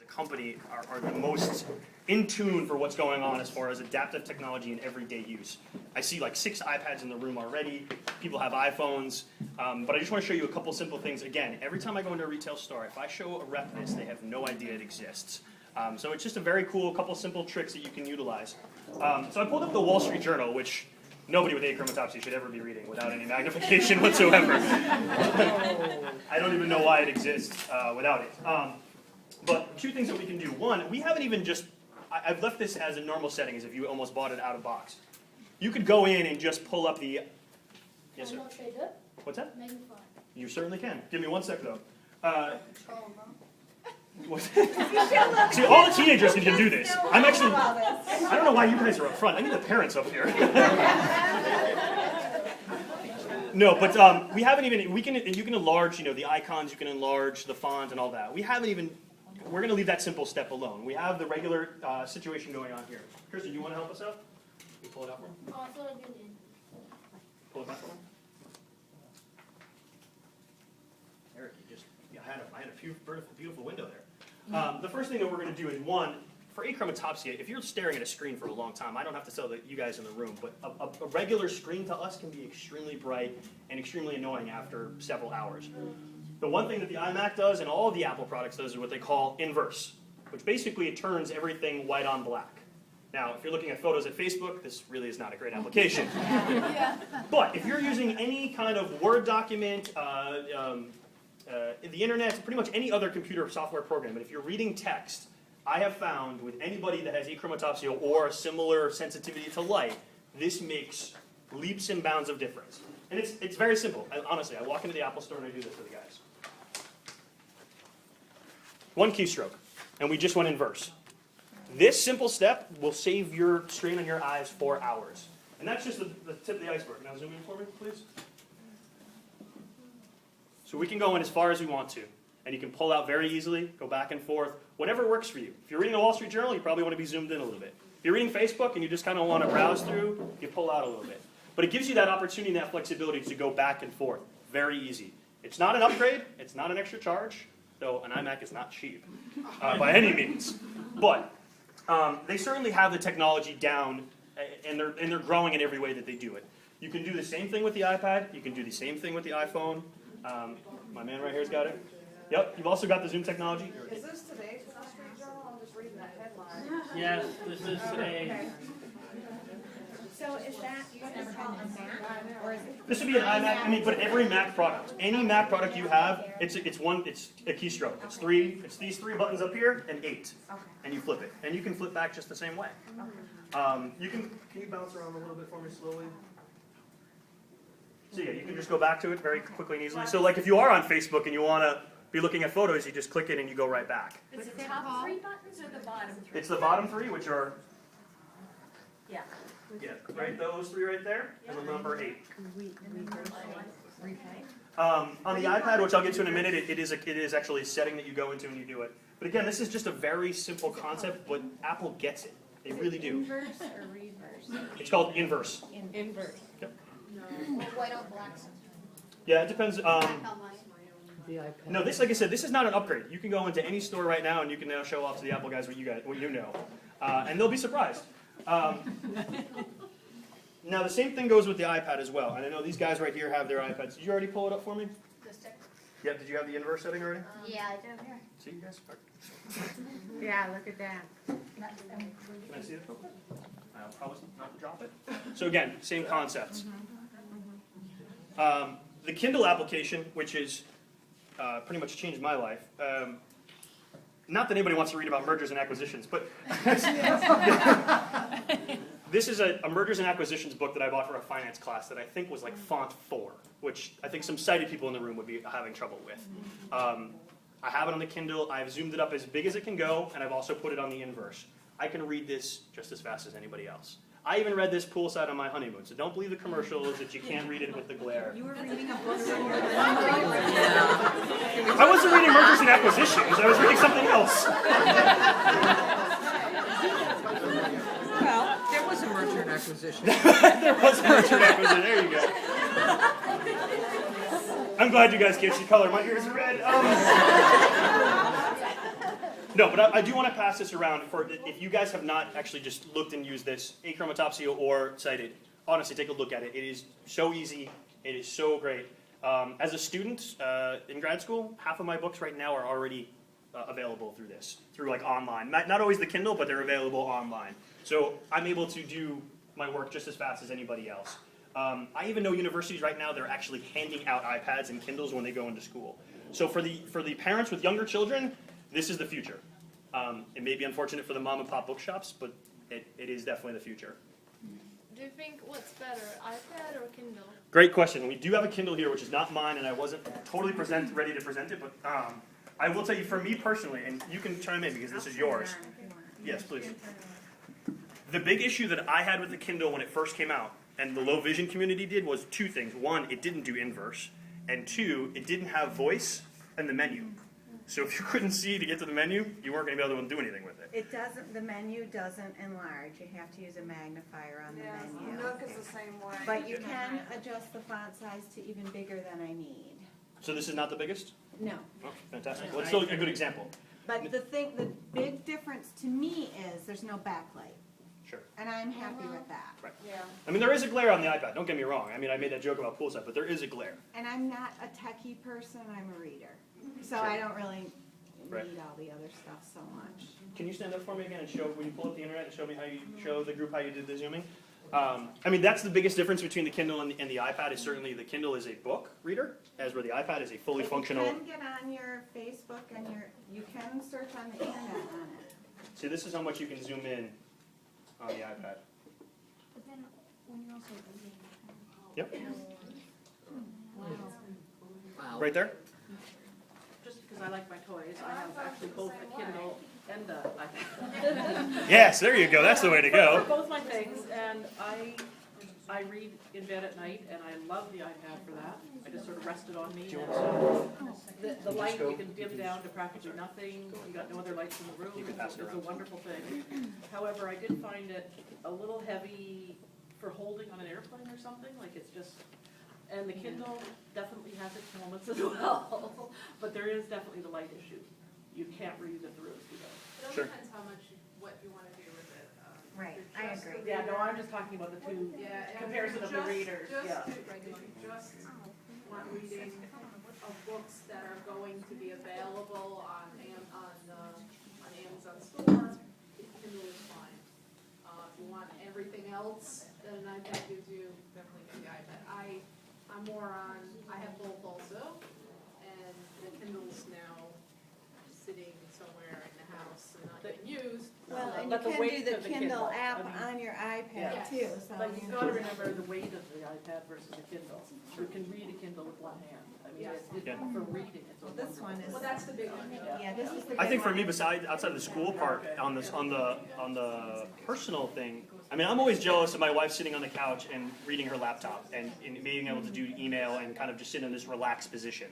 company are the most in tune for what's going on as far as adaptive technology in everyday use. I see like 6 iPads in the room already. People have iPhones. But I just want to show you a couple simple things. Again, every time I go into a retail store, if I show a rep this, they have no idea it exists. So it's just a very cool couple simple tricks that you can utilize. So I pulled up the Wall Street Journal, which nobody with achromatopsia should ever be reading without any magnification whatsoever. I don't even know why it exists without it. But 2 things that we can do. One, we haven't even just, I've left this as a normal setting, as if you almost bought it out of box. You could go in and just pull up the, yes sir? What's that? Magnify. You certainly can. Give me 1 sec though. See, all the teenagers can do this. I'm actually, I don't know why you guys are up front. I need the parents up here. No, but we haven't even, you can enlarge, the icons, you can enlarge the font and all that. We haven't even, we're going to leave that simple step alone. We have the regular situation going on here. Kirsten, do you want to help us out? Can you pull it out for me? Oh, I thought I did. Pull it back for me. Eric, I had a beautiful window there. The first thing that we're going to do is, one, for achromatopsia, if you're staring at a screen for a long time, I don't have to tell you guys in the room, but a regular screen to us can be extremely bright and extremely annoying after several hours. The one thing that the iMac does and all of the Apple products does is what they call inverse, which basically it turns everything white on black. Now, if you're looking at photos at Facebook, this really is not a great application. But if you're using any kind of Word document, the internet, pretty much any other computer software program, but if you're reading text, I have found with anybody that has achromatopsia or a similar sensitivity to light, this makes leaps and bounds of difference. And it's very simple. Honestly, I walk into the Apple store and I do this for the guys. 1 keystroke, and we just went inverse. This simple step will save your strain on your eyes for hours. And that's just the tip of the iceberg. Now zoom in for me, please. So we can go in as far as we want to, and you can pull out very easily, go back and forth, whatever works for you. If you're reading the Wall Street Journal, you probably want to be zoomed in a little bit. If you're reading Facebook and you just kind of want to browse through, you pull out a little bit. But it gives you that opportunity and that flexibility to go back and forth. Very easy. It's not an upgrade. It's not an extra charge, though an iMac is not cheap by any means. But they certainly have the technology down, and they're growing in every way that they do it. You can do the same thing with the iPad. You can do the same thing with the iPhone. My man right here's got it. Yep, you've also got the Zoom technology. Is this today's Wall Street Journal? I'm just reading that headline. Yes, this is today. Okay. So is that what is called a Mac, or is it? This would be an iMac. But every Mac product, any Mac product you have, it's a keystroke. It's these 3 buttons up here and 8, and you flip it, and you can flip back just the same way. Can you bounce around a little bit for me slowly? So yeah, you can just go back to it very quickly and easily. So like if you are on Facebook and you want to be looking at photos, you just click it and you go right back. Is it the top 3 buttons or the bottom 3? It's the bottom 3, which are, Yeah. right, those 3 right there, and the number 8. Replay? On the iPad, which I'll get to in a minute, it is actually a setting that you go into and you do it. But again, this is just a very simple concept, but Apple gets it. They really do. Inverse or reverse? It's called inverse. Inverse. Yep. White on black. Yeah, it depends. How much? No, this, like I said, this is not an upgrade. You can go into any store right now and you can now show off to the Apple guys what you know, and they'll be surprised. Now the same thing goes with the iPad as well. And I know these guys right here have their iPads. Did you already pull it up for me? Yep. Did you have the inverse setting already? Yeah, I do here. See you guys? Yeah, look at that. Can I see it real quick? I'll promise not to drop it. So again, same concept. The Kindle application, which is pretty much changed my life. Not that anybody wants to read about mergers and acquisitions, but this is a mergers and acquisitions book that I bought for a finance class that I think was like font 4, which I think some sighted people in the room would be having trouble with. I have it on the Kindle. I've zoomed it up as big as it can go, and I've also put it on the inverse. I can read this just as fast as anybody else. I even read this poolside on my honeymoon, so don't believe the commercials that you can't read it with the glare. You were reading a book. I wasn't reading mergers and acquisitions. I was reading something else. Well, there was a merger and acquisition. There was a merger and acquisition. There you go. I'm glad you guys can't see color. My ears are red. No, but I do want to pass this around for if you guys have not actually just looked and used this, Achromatopsia or cited, honestly, take a look at it. It is so easy. It is so great. As a student in grad school, half of my books right now are already available through this, through like online. Not always the Kindle, but they're available online. So I'm able to do my work just as fast as anybody else. I even know universities right now, they're actually handing out iPads and Kindles when they go into school. So for the parents with younger children, this is the future. It may be unfortunate for the mom and pop bookshops, but it is definitely the future. Do you think what's better, iPad or Kindle? Great question. We do have a Kindle here, which is not mine, and I wasn't totally ready to present it, but I will tell you, for me personally, and you can chime in because this is yours. Yes, please. The big issue that I had with the Kindle when it first came out, and the low vision community did, was two things. One, it didn't do inverse, and two, it didn't have voice and the menu. So if you couldn't see to get to the menu, you weren't going to be able to do anything with it. It doesn't, the menu doesn't enlarge. You have to use a magnifier on the Yeah, menu. Nook is the same way. But you can adjust the font size to even bigger than I need. So this is not the biggest? No. Oh, fantastic. Well, it's still a good example. But the big difference to me is there's no backlight. Sure. And I'm happy with that. Yeah. I mean, there is a glare on the iPad. Don't get me wrong. I mean, I made that joke about poolside, but there is a glare. And I'm not a techie person, I'm a reader. So Sure. I don't really Right. need all the other stuff so much. Can you stand up for me again and show, when you pull up the internet and show me how you show the group how you did the zooming? I mean, that's the biggest difference between the Kindle and the iPad is certainly the Kindle is a book reader, as where the iPad is a fully functional. You can get on your Facebook and you can search on the internet on it. See, this is how much you can zoom in on the iPad. But then when you're also reading. Yep, Wow. right there. Just because I like my toys, I have actually both a Kindle and a iPad. Yes, there you go. That's the way to For go. both my things, and I read in bed at night, and I love the iPad for that. I just sort of rest it on me. And the light you can dim down to practically nothing. You got no other lights in the room. You can pass it It's a around. wonderful thing. However, I did find it a little heavy for holding on an airplane or something. Like it's just. And the Kindle definitely has its moments as well, but there is definitely the light issue. You can't read at the room too It all Sure. depends how much, what you want to do with it. Right, If I just agree. the Yeah, no, reader- I'm just talking about the two Yeah, and comparison of the just- readers, yeah. If you just want reading of books that are going to be available on Amazon store, Kindle is fine. If you want everything else that an iPad gives you, definitely get the iPad. I'm more on, I have both also, and the Kindle's now sitting somewhere in the house and not getting used. Well, and you But the can weight do the of the Kindle Kindle, app I mean- on your iPad Yes. too, so. But you've got to remember the weight of the iPad versus the Kindle. You can read a Kindle with one hand. I mean, Yeah. for reading, it's a Well, this one is, Well, that's the big one. yeah, this is the I think big for me, one. besides outside of the school part, on the personal thing, I mean, I'm always jealous of my wife sitting on the couch and reading her laptop and being able to do email and kind of just sit in this relaxed position.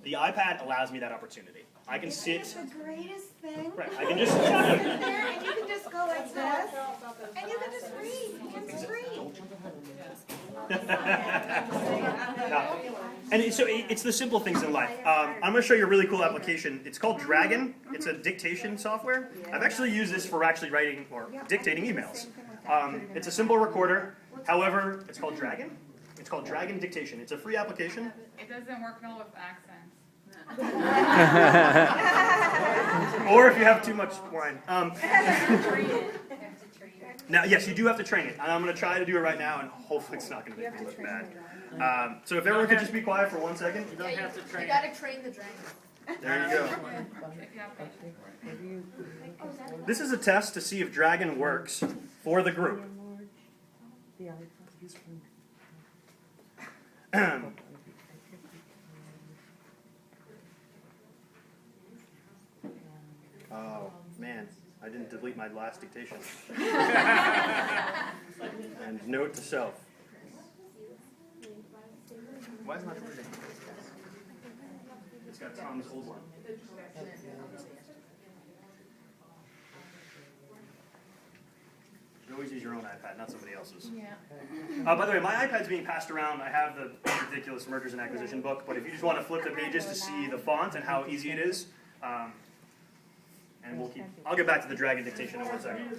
The iPad allows me that opportunity. I can Isn't it sit. the greatest thing? Right, I can just. Sit there and you can just go like this, and you can just read, you can just read. And it's the simple things in life. I'm going to show you a really cool application. It's called Dragon. It's a dictation software. I've actually used this for actually writing or dictating emails. It's a simple recorder. However, it's called Dragon. It's called Dragon Dictation. It's a free application. It doesn't work well with accents. Or if you have too much wine. Now, yes, you do have to train it. And I'm going to try to do it right now, and hopefully it's not going to make me look bad. So if everyone could just be quiet for 1 second. You don't have to train. You gotta train the dragon. There you go. If you have patience for it. This is a test to see if Dragon works for the group. Oh, man, I didn't delete my last dictation. And note to self. Why is it not working? It's got Tom's old one. You always use your own iPad, not somebody else's. Yeah. By the way, my iPad's being passed around. I have the ridiculous mergers and acquisition book, but if you just want to flip the pages to see the font and how easy it is, and I'll get back to the Dragon dictation in one second.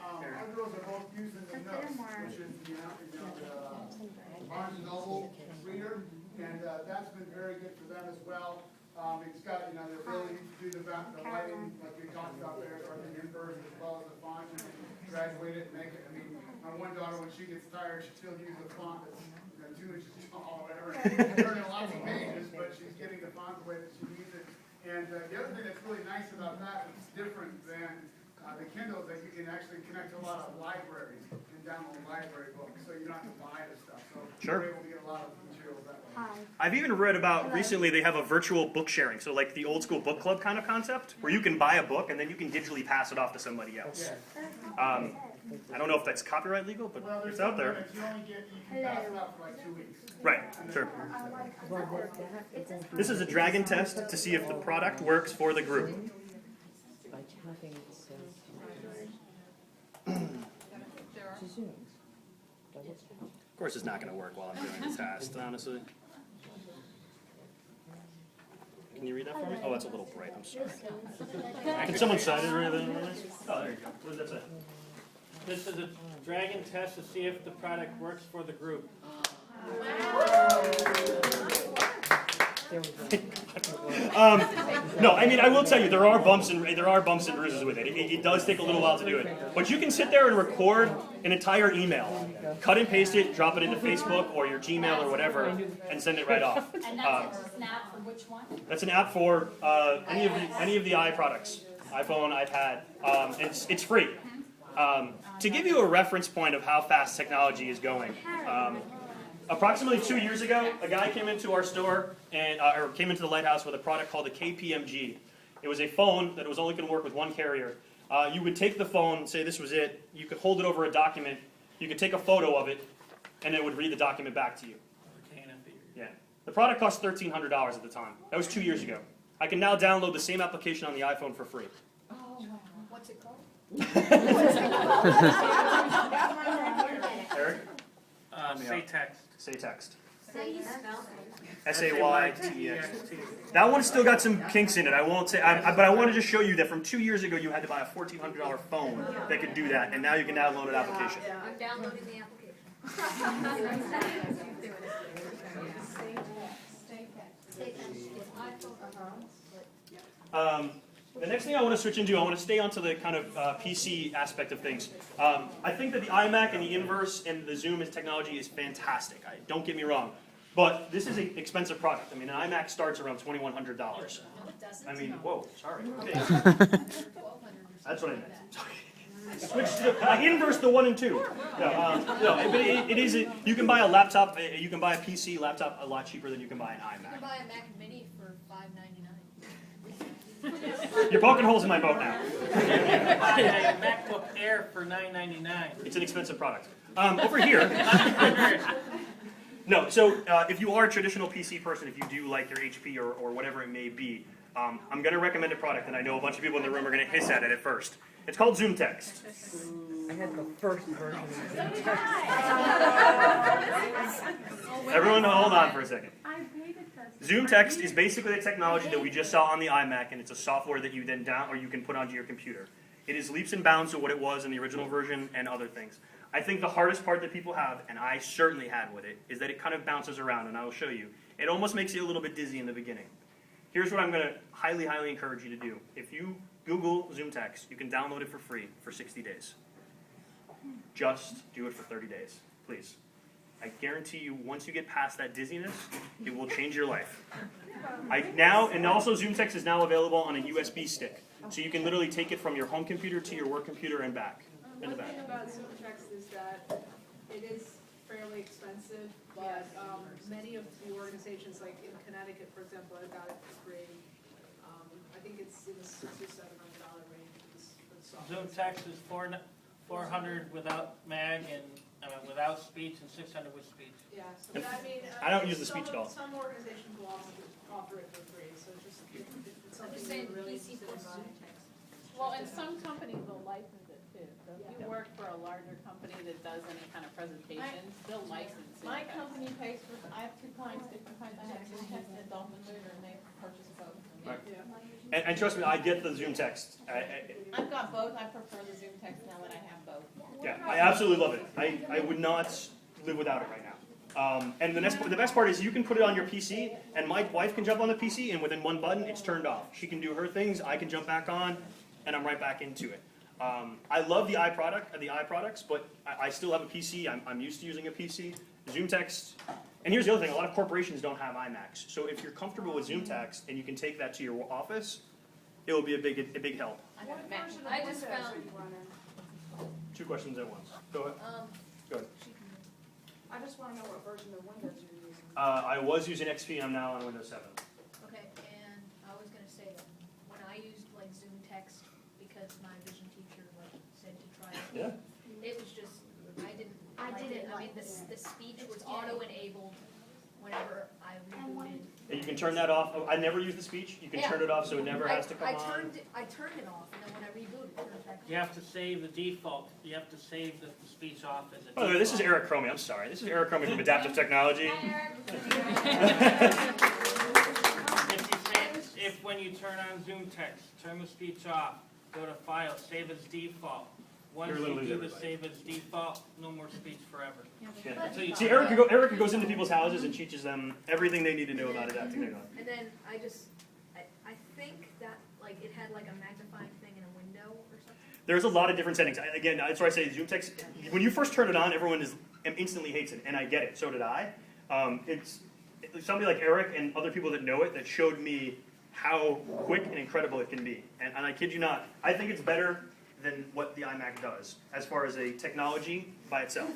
Our girls are both using the Notes, which is the Barnes and Noble reader, and that's been very good for them as well. It's got, the ability to do the lighting, like we talked about there, or the inverse as well as the font, and graduate it and make it. I mean, my one daughter, when she gets tired, she still uses a font that's 2 inches tall or whatever, and learning lots of pages, but she's getting the font the way that she needs it. And the other thing that's really nice about that, it's different than the Kindle, is that you can actually connect to a lot of libraries and download library books, so you don't have to buy the stuff. So Sure. you're able to get a lot of materials that way. I've even read about recently they have a virtual book sharing, so like the old school book club kind of concept, where you can buy a book and then you can digitally pass it off to somebody else. Yeah. I don't know if that's copyright legal, but Well, it's out there. you can pass it out for like 2 weeks. Right, sure. This is a Dragon test to see if the product works for the group. By tapping it says to zoom. Double tap. Of course, it's not going to work while I'm doing the test, honestly. Can you read that for me? Oh, that's a little bright. I'm sorry. Can someone cite it or anything? Oh, there you go. What does that say? This is a Dragon test to see if the product works for the group. There we go. No, I mean I will tell you there are bumps and bruises with it. It does take a little while to do it, but you can sit there and record an entire email, cut and paste it, drop it into Facebook or your Gmail or whatever, and send it right off. And that's a snap for which one? That's an app for any of the i products, iPhone, iPad. It's free. To give you a reference point of how fast technology is going. Approximately 2 years ago, a guy came into our store and or came into the Lighthouse with a product called the KPMG. It was a phone that was only going to work with one carrier. You would take the phone, say this was it. You could hold it over a document. You could take a photo of it, and it would read the document back to you. Yeah. The product cost $1,300 at the time. That was 2 years ago. I can now download the same application on the iPhone for free. Oh, wow. What's it called? Eric? Say text. Say text. Say you spell it. SAYTEXT. That one's still got some kinks in it. I won't say, but I wanted to show you that from 2 years ago you had to buy a $1,400 phone that could do that, and now you can download an application. I'm downloading the application. The next thing I want to switch into, I want to stay onto the kind of PC aspect of things. I think that the iMac and the inverse and the Zoom technology is fantastic. Don't get me wrong. But this is an expensive product. I mean, an iMac starts around $2,100. I mean, whoa, sorry. Okay. That's what I meant. Switch to the inverse the 1 and 2. No, but it is. You can buy a laptop. You can buy a PC laptop a lot cheaper than you can buy an You can iMac. buy a Mac Mini for $5.99. You're poking holes in my boat now. Buy a MacBook Air for $9.99. It's an expensive product. Over here. No, so if you are a traditional PC person, if you do like your HP or whatever it may be, I'm going to recommend a product, and I know a bunch of people in the room are going to hiss at it at first. It's called Zoom Text. I had the first version of it. Everyone hold on for a second. Zoom Text is basically the technology that we just saw on the iMac, and it's a software that you then you can put onto your computer. It is leaps and bounds to what it was in the original version and other things. I think the hardest part that people have, and I certainly had with it, is that it kind of bounces around, and I will show you. It almost makes you a little bit dizzy in the beginning. Here's what I'm going to highly, highly encourage you to do. If you Google Zoom Text, you can download it for free for 60 days. Just do it for 30 days, please. I guarantee you, once you get past that dizziness, it will change your life. And also Zoom Text is now available on a USB stick. So you can literally take it from your home computer to your work computer and back. One thing about Zoom Text is that it is fairly expensive, but many of the organizations, like in Connecticut, for example, I got it for free. I think it's in the $600 or $700 range for the software. Zoom text is $400 without mag and without speech, and $600 with speech. Yeah, so but I mean, I don't use the speech at all. Some organizations will also offer it for free, so just if it's something saying you really PC consider plus buying. Well, and some companies will license it too. So if you work for a larger company that does any kind of presentations, they'll license it. My company pays for, I have 2 clients, different kinds, I have Zoom Text and Dolphin Reader, and they purchase both. Right. Yeah. And trust me, I get the Zoom text. I've got both, I prefer the Zoom text now that I have both. Yeah, I absolutely love it. I would not live without it right now. And the best part is you can put it on your PC, and my wife can jump on the PC, and within one button, it's turned off. She can do her things, I can jump back on, and I'm right back into it. I love the eye products, but I still have a PC. I'm used to using a PC. Zoom text, and here's the other thing: a lot of corporations don't have iMacs. So if you're comfortable with Zoom text and you can take that to your office, it will be a big help. What version of I Windows just are found- you running? 2 questions at once. Go ahead. Go ahead. I just wanna know what version of Windows you're using. I was using XP. I'm now on Windows 7. Okay, and I was gonna say that when I used like Zoom text, because my vision teacher like said to try it. Yeah. It was just, I didn't I like didn't it. I mean, like the speech was auto-enabled whenever I rebooted. And you can turn that off. I never use the speech. You can Yeah. turn it off so it never has to come I on. turned it off, and then when I rebooted, it turned back on. You have to save the default, you have to save the speech off as a default. By the way, this is Eric Cromie. I'm sorry. This is Eric Cromie from Adaptive Technology. If when you turn on Zoom text, turn the speech off, go to File, save as default. Once You're you gonna lose do the everybody. save as default, no more speech forever. Yeah. Until you See, turn it off. Eric goes into people's houses and teaches them everything they need to know about adaptive technology. And then I think that like it had like a magnifying thing in a window or something. There's a lot of different settings. Again, that's why I say Zoom text. When you first turn it on, everyone instantly hates it, and I get it. So did I. It's somebody like Eric and other people that know it that showed me how quick and incredible it can be. And I kid you not, I think it's better than what the iMac does as far as a technology by itself.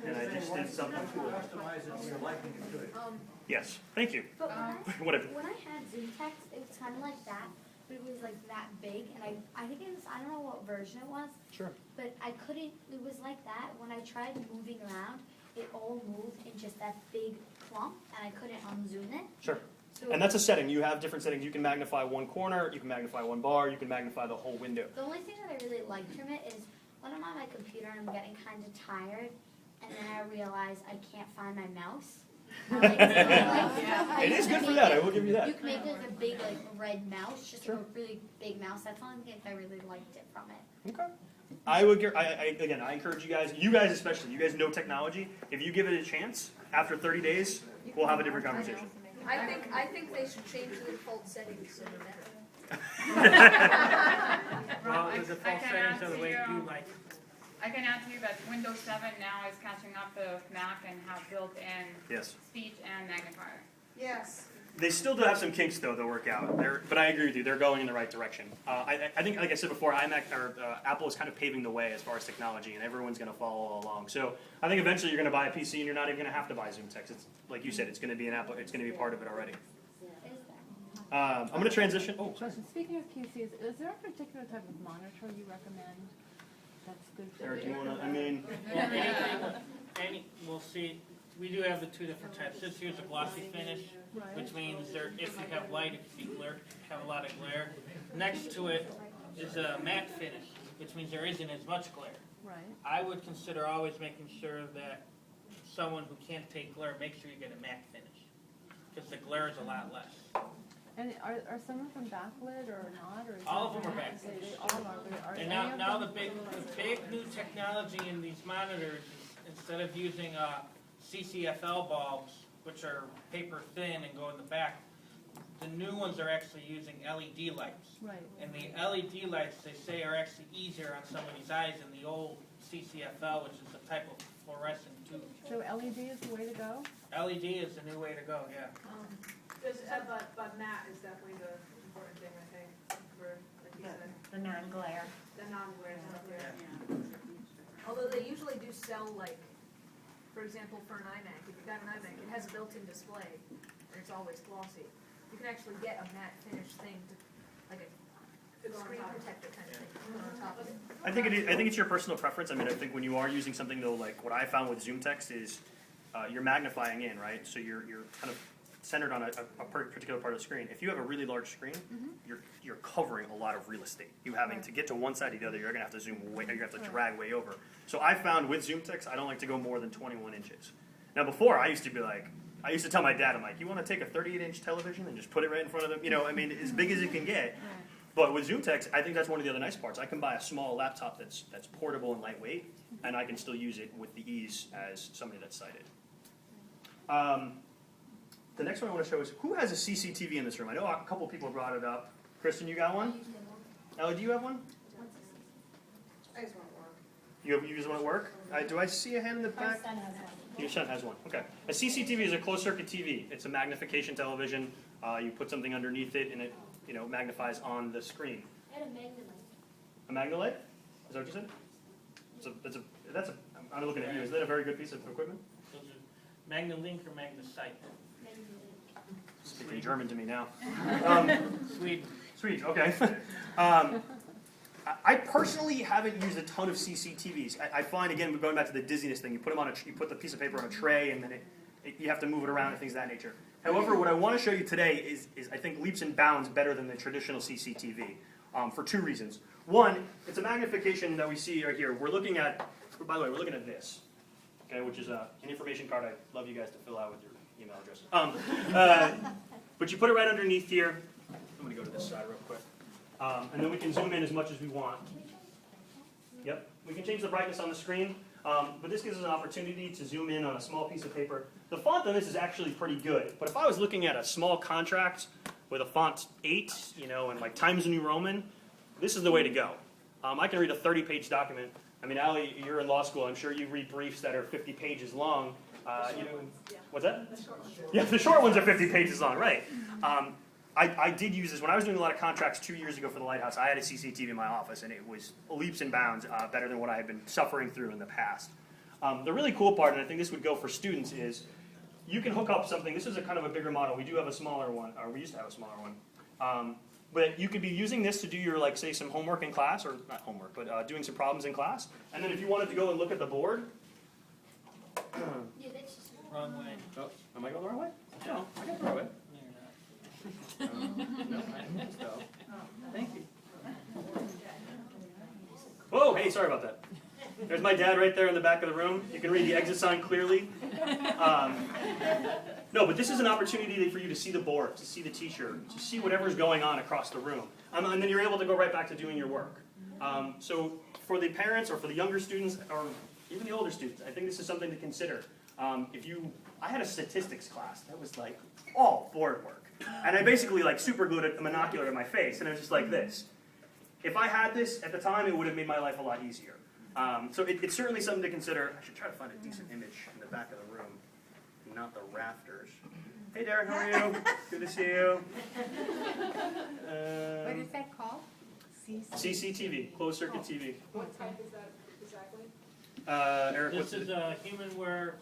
And I just did something cool. Customize it to your liking to it. Yes, thank you. But Whatever. when I had Zoom text, it was kind of like that, but it was like that big, and I think it was, I don't know what version it was, Sure. but I couldn't, it was like that. When I tried moving around, it all moved in just that big clump, and I couldn't unzoom it. Sure. So And that's a setting. You have different settings. You can magnify one corner, you can magnify one bar, you can magnify the whole window. the only thing that I really liked from it is when I'm on my computer and I'm getting kind of tired, and then I realize I can't find my mouse. It is good for that, I will give you You that. can make like a big like red mouse, just like a really big mouse. That's the only thing I really liked it from it. Okay. I encourage you guys especially, you guys know technology. If you give it a chance, after 30 days, we'll have a different conversation. I think they should change the default settings so they're better. Well, the default settings are the way you like it. I can add to you that Windows 7 now is catching up to Mac and have built-in Yes. speech and magnifier. Yes. They still do have some kinks though that work out. But I agree with you, they're going in the right direction. I think, like I said before, Apple is kind of paving the way as far as technology, and everyone's going to follow along. So I think eventually you're going to buy a PC and you're not even going to have to buy Zoom text. It's like you said, it's going to be it's going to be part of it already. I'm going to transition. Oh, sorry. Speaking of PCs, is there a particular type of monitor you recommend that's good for Eric, do you want to? We'll see, we do have the 2 different types. This here's a glossy finish, which means if you have light, it can be glare, have a lot of glare. Next to it is a matte finish, which means there isn't as much glare. Right. I would consider always making sure that someone who can't take glare, make sure you get a matte finish, because the glare is a lot less. And are some of them backlit or not? Or is All that of them are different? backlit. They all are, but are And any of now them- the big new technology in these monitors is instead of using CCFL bulbs, which are paper thin and go in the back, the new ones are actually using LED lights. Right. And the LED lights, they say, are actually easier on somebody's eyes than the old CCFL, which is a type of fluorescent tube. So LED is the way to go? LED is the new way to go, yeah. But matte is definitely the important thing, I think, for, like you said, The non-glare. the non-glare stuff, yeah. Although they usually do sell like, for example, for an iMac, if you've got an iMac, it has a built-in display, and it's always glossy. You can actually get a matte finish thing like a screen protector kind of thing on top of it. I think it's your personal preference. I think when you are using something though, like what I found with Zoom text is you're magnifying in, right? So you're kind of centered on a particular part of the screen. If you have a really large screen, you're covering a lot of real estate. You having to get to one side or the other, you're gonna have to zoom way, you're gonna have to drag way over. So I found with Zoom text, I don't like to go more than 21 inches. Now before, I used to be like, I used to tell my dad, I'm like, you want to take a 38-inch television and just put it right in front of them? You know, I mean, as big as it can get. But with ZoomText, I think that's one of the other nice parts. I can buy a small laptop that's portable and lightweight, and I can still use it with the ease as somebody that's sighted. The next one I want to show is, who has a CCTV in this room? I know a couple people brought it up. Kristen, you got one? Ellie, do you have one? I just want to work. You use one at work? Do I see a hand in the back? My son has one. Your son has one. Okay. A CCTV is a closed-circuit TV. It's a magnification television. You put something underneath it, and it magnifies on the screen. I had a Magnum. A Magnolite? Is that what you said? I'm looking at you. Is that a very good piece of equipment? Those are MagnaLink or MagnaSight? Speaking German to me now. Sweden. Swedish, okay. I personally haven't used a ton of CCTVs. I find, again, going back to the dizziness thing, you put the piece of paper on a tray, and then you have to move it around and things of that nature. However, what I want to show you today is I think leaps and bounds better than the traditional CCTV for two reasons. One, it's a magnification that we see right here. We're looking at, by the way, we're looking at this, okay, which is an information card I'd love you guys to fill out with your email addresses. But you put it right underneath here. I'm going to go to this side real quick. And then we can zoom in as much as we want. Yep, we can change the brightness on the screen, but this gives us an opportunity to zoom in on a small piece of paper. The font on this is actually pretty good, but if I was looking at a small contract with a font 8, and like Times New Roman, this is the way to go. I can read a 30-page document. I mean, Allie, you're in law school. I'm sure you read briefs that are 50 pages long. What's that? The short ones. Yeah, the short ones are 50 pages long, right. I did use this when I was doing a lot of contracts 2 years ago for the Lighthouse. I had a CCTV in my office, and it was leaps and bounds better than what I had been suffering through in the past. The really cool part, and I think this would go for students, is you can hook up something. This is a kind of a bigger model. We do have a smaller one, or we used to have a smaller one. But you could be using this to do your, like, say, some homework in class, or not homework, but doing some problems in class. And then if you wanted to go and look at the board. Yeah, that's just. Wrong way. Oh, am I going the wrong way? No, I got the right way. No, you're not. No, I think so. Thank you. Whoa, hey, sorry about that. There's my dad right there in the back of the room. You can read the exit sign clearly. No, but this is an opportunity for you to see the board, to see the teacher, to see whatever's going on across the room. And then you're able to go right back to doing your work. So for the parents or for the younger students, or even the older students, I think this is something to consider. I had a statistics class that was like all board work. And I basically like super glued a monocular to my face, and it was just like this. If I had this at the time, it would have made my life a lot easier. So it's certainly something to consider. I should try to find a decent image in the back of the room, not the rafters. Hey Darren, how are you? Good to see you. What is that called? CCTV, closed circuit TV. What type is that exactly? Eric, This what's is it? a HumanWare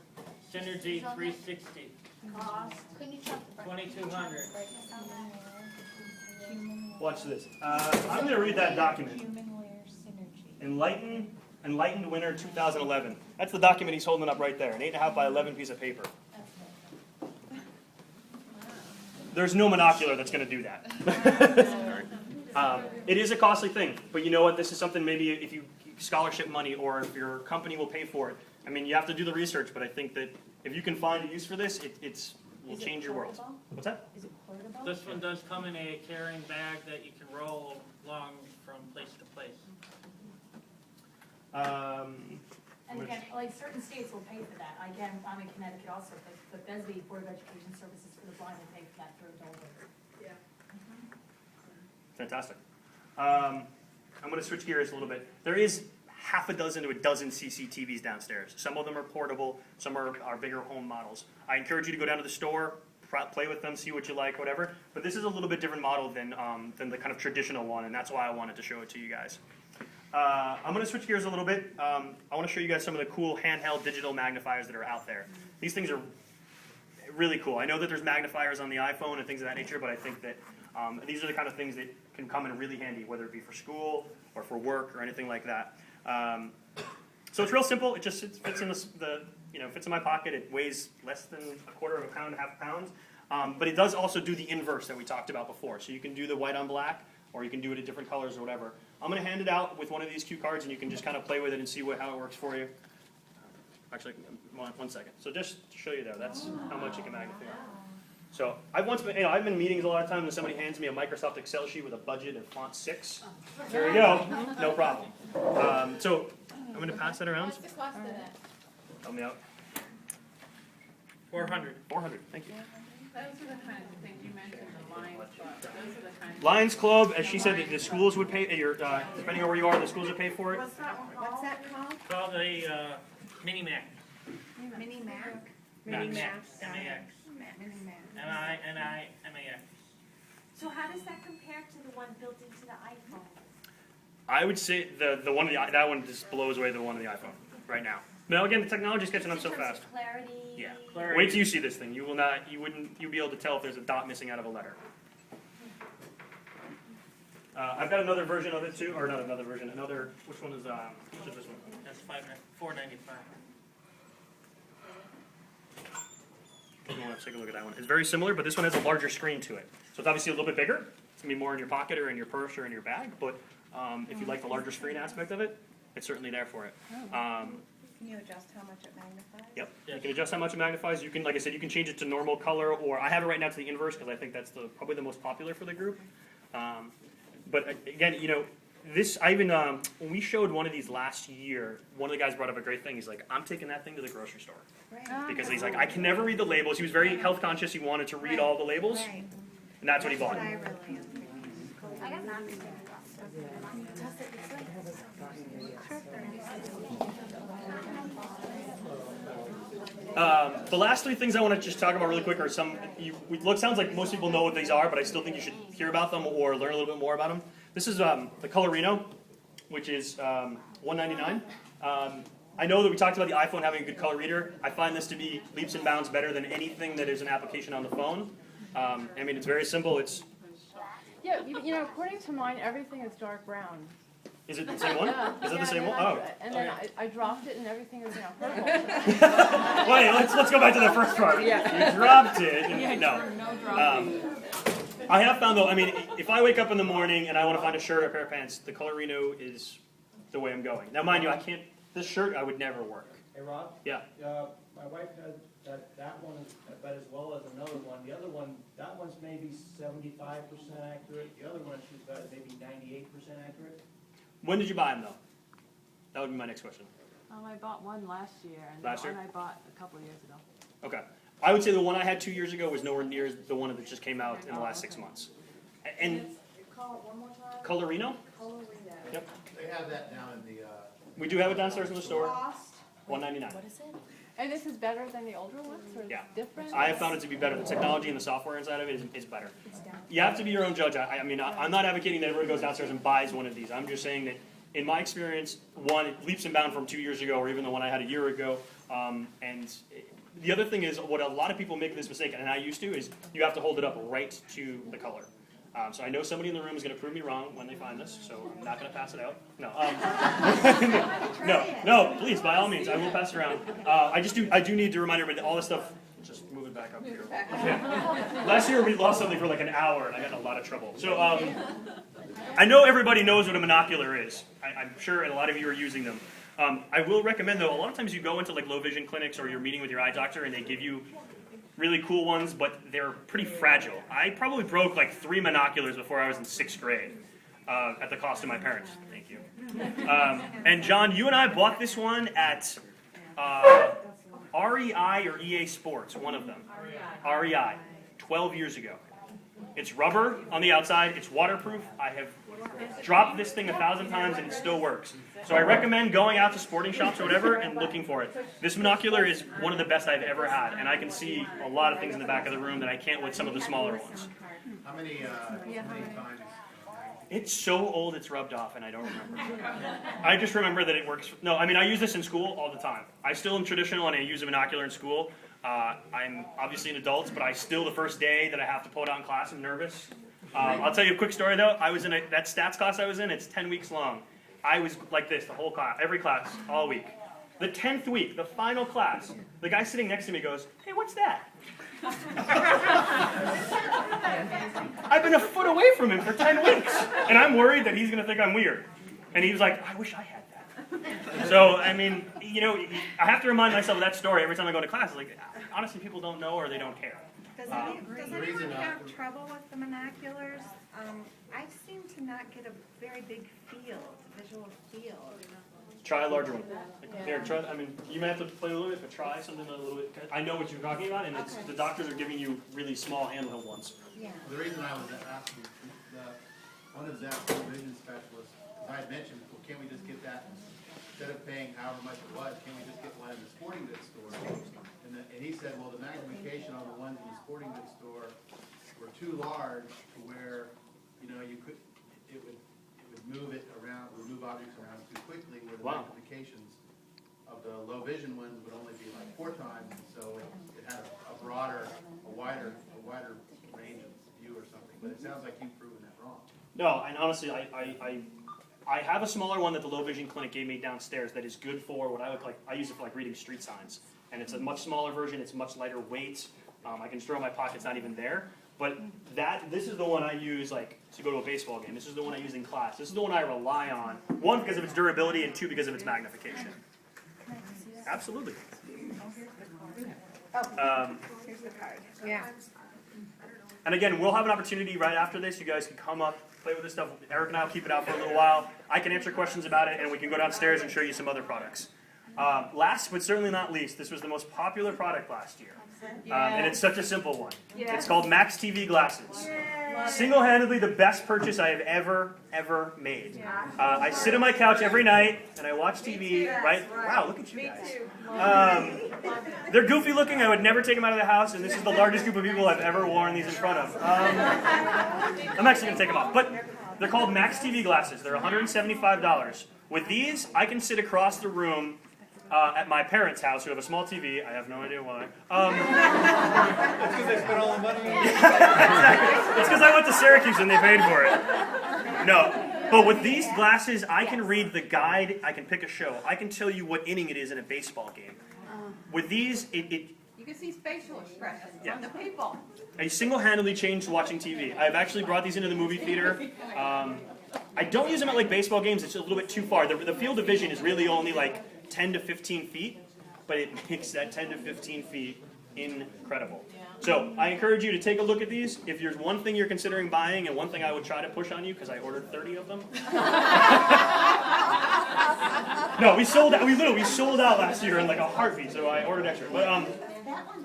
Synergy 360, Cost. Couldn't you chop the 2200. brightness on that? Watch this. I'm going to read that document. Enlightened Winter 2011. That's the document he's holding up right there, an 8.5 by 11 piece of paper. There's no monocular that's going to do that. It is a costly thing, but you know what? This is something maybe if you scholarship money or if your company will pay for it. I mean, you have to do the research, but I think that if you can find a use for this, it will change your world. What's that? Is it portable? This one does come in a carrying bag that you can roll along from place to place. And again, like certain states will pay for that. Again, I'm in Connecticut also, but Besby Board of Education Services for the Blind will pay for that through Dover. Yeah. Fantastic. I'm going to switch gears a little bit. There is half a dozen to a dozen CCTVs downstairs. Some of them are portable, some are bigger home models. I encourage you to go down to the store, play with them, see what you like, whatever. But this is a little bit different model than the kind of traditional one, and that's why I wanted to show it to you guys. I'm going to switch gears a little bit. I want to show you guys some of the cool handheld digital magnifiers that are out there. These things are really cool. I know that there's magnifiers on the iPhone and things of that nature, but I think that these are the kind of things that can come in really handy, whether it be for school or for work or anything like that. So it's real simple. It just fits in fits in my pocket. It weighs less than a quarter of a pound, half a pound. But it does also do the inverse that we talked about before. So you can do the white on black, or you can do it in different colors or whatever. I'm going to hand it out with one of these cue cards, and you can just kind of play with it and see how it works for you. Actually, one second. So just to show you there, that's how much it can magnify. So I've once been, I've been in meetings a lot of times, and somebody hands me a Microsoft Excel sheet with a budget of font 6. There you go, no problem. So I'm going to pass that around. What's the cost of that? Help me out. 400. 400. Thank you. Those are the kinds of things you mentioned, the Lions Club, those are the kinds of. Lions Club, as she said, the schools would pay. Depending on where you are, the schools would pay for it. What's that called? It's called a Mini Mac. Mini Mac? Max. M-A-X. Mini Mac. M-I-N-I-M-A-X. So how does that compare to the one built into the iPhone? I would say the one that one just blows away the one on the iPhone right now. Now again, the technology's catching up so fast. Clarity. Yeah. Clarity. Wait till you see this thing. You'll be able to tell if there's a dot missing out of a letter. I've got another version of it too, or not another version. Which one is which is this one? That's $4.95. Let's take a look at that one. It's very similar, but this one has a larger screen to it. So it's obviously a little bit bigger. It's gonna be more in your pocket or in your purse or in your bag. But if you like the larger screen aspect of it, it's certainly there for it. Can you adjust how much it magnifies? Yep. You can adjust how much it magnifies. You can, like I said, you can change it to normal color, or I have it right now to the inverse because I think that's probably the most popular for the group. But again, this, I even, when we showed one of these last year, one of the guys brought up a great thing. He's like, I'm taking that thing to the grocery store. Right. Because he's like, I can never read the labels. He was very health conscious. He wanted to read all the labels. Right. And that's what he bought. I really am. I got Max. The last three things I want to just talk about really quick are some, sounds like most people know what these are, but I still think you should hear about them or learn a little bit more about them. This is the Colorino, which is $199. I know that we talked about the iPhone having a good color reader. I find this to be leaps and bounds better than anything that is an application on the phone. I mean, it's very simple. Yeah, according to mine, everything is dark brown. Is it the same one? Is it the same one? Oh. Oh. And then I dropped it and everything is now purple. Wait, let's go back to the first part. Yeah. You dropped it. And, no. I have found though, I mean, if I wake up in the morning and I want to find a shirt or a pair of pants, the Colorino is the way I'm going. Now, mind you, this shirt I would never work. Hey, Rob? Yeah. My wife had that one, but as well as another one. The other one, that one's maybe 75% accurate. The other one, she's got maybe 98% accurate. When did you buy them though? That would be my next question. I bought one last year, and Last the year? one I bought a couple of years ago. Okay. I would say the one I had 2 years ago was nowhere near the one that just came out in the last 6 months. And Call it one more time. Colorino? Colorino. Yep. They have that down in the, We do have it downstairs in the store. Cost? $199. What is it? And this is better than the older ones, or Yeah. different? I have found it to be better. The technology and the software inside of it is better. You have to be your own judge. I'm not advocating that everyone goes downstairs and buys one of these. I'm just saying that in my experience, one, it leaps and bounds from 2 years ago or even the one I had a year ago. And the other thing is, what a lot of people make this mistake, and I used to, is you have to hold it up right to the color. So I know somebody in the room is going to prove me wrong when they find this, so I'm not going to pass it out. No, no, please, by all means, I will pass it around. I do need to remind everybody that all this stuff, just move it back up here. Yeah. Last year we lost something for like an hour, and I got in a lot of trouble. So I know everybody knows what a monocular is. I'm sure, and a lot of you are using them. I will recommend, though, a lot of times you go into like low vision clinics or you're meeting with your eye doctor, and they give you really cool ones, but they're pretty fragile. I probably broke like 3 monoculars before I was in 6th grade at the cost of my parents. Thank you. And John, you and I bought this one at REI or EA Sports, one of them. REI, 12 years ago. It's rubber on the outside. It's waterproof. I have dropped this thing 1,000 times and it still works. So I recommend going out to sporting shops or whatever and looking for it. This monocular is one of the best I've ever had, and I can see a lot of things in the back of the room that I can't with some of the smaller ones. how many times? It's so old it's rubbed off, and I don't remember. I just remember that it works. No, I mean, I use this in school all the time. I still am traditional, and I use a monocular in school. I'm obviously an adult, but I still, the first day that I have to pull it out in class, I'm nervous. I'll tell you a quick story, though. I was in that stats class I was in. It's 10 weeks long. I was like this the whole class, every class, all week. The 10th week, the final class, the guy sitting next to me goes, "Hey, what's that?" I've been a foot away from him for 10 weeks, and I'm worried that he's going to think I'm weird. And he was like, "I wish I had that." So, I mean, you know, I have to remind myself of that story every time I go to class. Like, honestly, people don't know or they don't care. Does anyone have trouble with the monoculars? I seem to not get a very big visual field. Try a larger one. Here, try. I mean, you may have to play a little bit, but try something a little bit. I know what you're talking about, and it's, the doctors are giving you really small handheld ones. Yeah. The reason I was asking, one of Zach's vision specialists, I had mentioned, well, can't we just get that, instead of paying however much it was, can't we just get one in the sporting goods store? And he said, well, the magnification on the ones in the sporting goods store were too large to where, you know, you could, it would move it around, would move objects around too quickly, where the magnifications of the low vision ones would only be like 4 times, and so it had a broader, a wider range of view or something. But it sounds like you've proven that wrong. No, and honestly, I have a smaller one that the low vision clinic gave me downstairs that is good for what I look like. I use it for like reading street signs, and it's a much smaller version. It's much lighter weight. I can throw it in my pocket. It's not even there. But this is the one I use like to go to a baseball game. This is the one I use in class. This is the one I rely on. 1, because of its durability, and 2, because of its magnification. Absolutely. Here's the card. Yeah. And again, we'll have an opportunity right after this. You guys can come up, play with this stuff. Eric and I will keep it out for a little while. I can answer questions about it, and we can go downstairs and show you some other products. Last but certainly not least, this was the most popular product last year. And it's such a simple one. It's called Max TV glasses. Single-handedly the best purchase I have ever made. I sit on my couch every night and I watch TV, right? Wow, look at you guys. They're goofy looking. I would never take them out of the house, and this is the largest group of people I've ever worn these in front of. I'm actually going to take them off. But they're called Max TV glasses. They're $175. With these, I can sit across the room at my parents' house, who have a small TV. I have no idea why. That's because they spent all the money. Exactly. It's because I went to Syracuse and they paid for it. No. But with these glasses, I can read the guide. I can pick a show. I can tell you what inning it is in a baseball game. With these, You can see facial expressions on the people. I single-handedly changed watching TV. I've actually brought these into the movie theater. I don't use them at like baseball games. It's a little bit too far. The field of vision is really only like 10 to 15 feet, but it makes that 10 to 15 feet incredible. So I encourage you to take a look at these. If there's one thing you're considering buying, and one thing I would try to push on you, because I ordered 30 of them. No, we sold out last year in like a heartbeat, so I ordered extra. But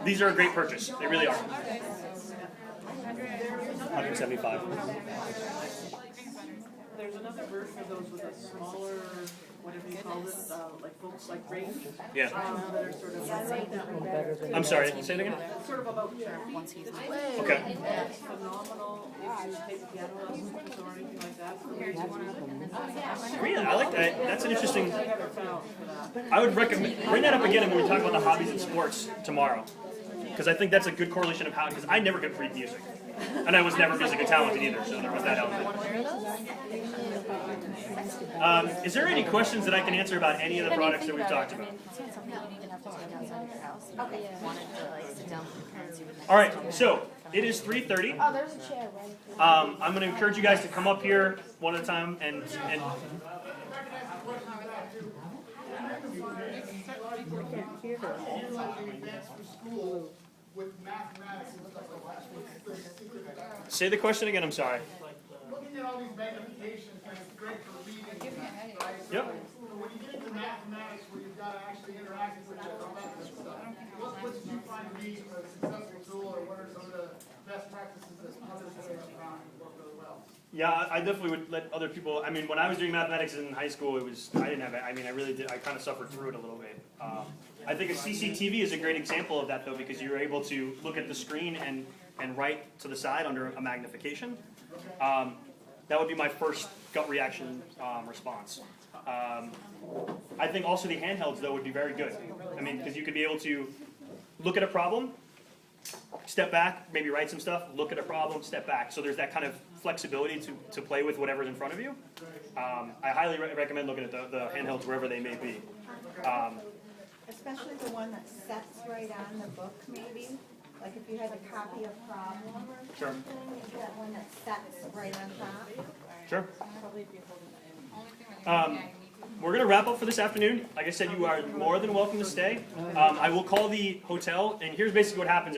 these are a great purchase. They really are. 175. There's another version of those with a smaller, whatever you call it, like folks like range. Yeah. That are sort of I'm sorry, say it again? sort of about 10 feet. Okay. And that's phenomenal if you take piano lessons or anything like that. Really, I like that. That's an interesting. I never found for that. I would recommend bring that up again when we talk about the hobbies and sports tomorrow, because I think that's a good correlation of how. Because I never could read music, and I was never musically talented either, so there was that element. Is there any questions that I can answer about any of the products that we've talked about? All right, so it is 3:30. Oh, there's a chair, right? I'm going to encourage you guys to come up here one at a time and With mathematics, say the question again. I'm sorry. looking at all these magnification things, great for reading, right? Yep. When you get into mathematics, where you've got to actually interact with it, all that kind of stuff, what did you find to be a successful tool, or what are some of the best practices that others have found to work really well? Yeah, I definitely would let other people. I mean, when I was doing mathematics in high school, I didn't have it. I mean, I really did. I kind of suffered through it a little bit. I think a CCTV is a great example of that, though, because you're able to look at the screen and write to the side under a magnification. That would be my first gut reaction response. I think also the handhelds, though, would be very good. I mean, because you could be able to look at a problem, step back, maybe write some stuff, look at a problem, step back. So there's that kind of flexibility to play with whatever's in front of you. I highly recommend looking at the handhelds wherever they may be. Especially the one that sets right on the book, maybe. Like if you had a copy of problem or Sure. something, you get one that sets right on top. Sure. Only thing when you're we're gonna wrap up for this afternoon. Like I said, you are more than welcome to stay. I will call the hotel, and here's basically what happens.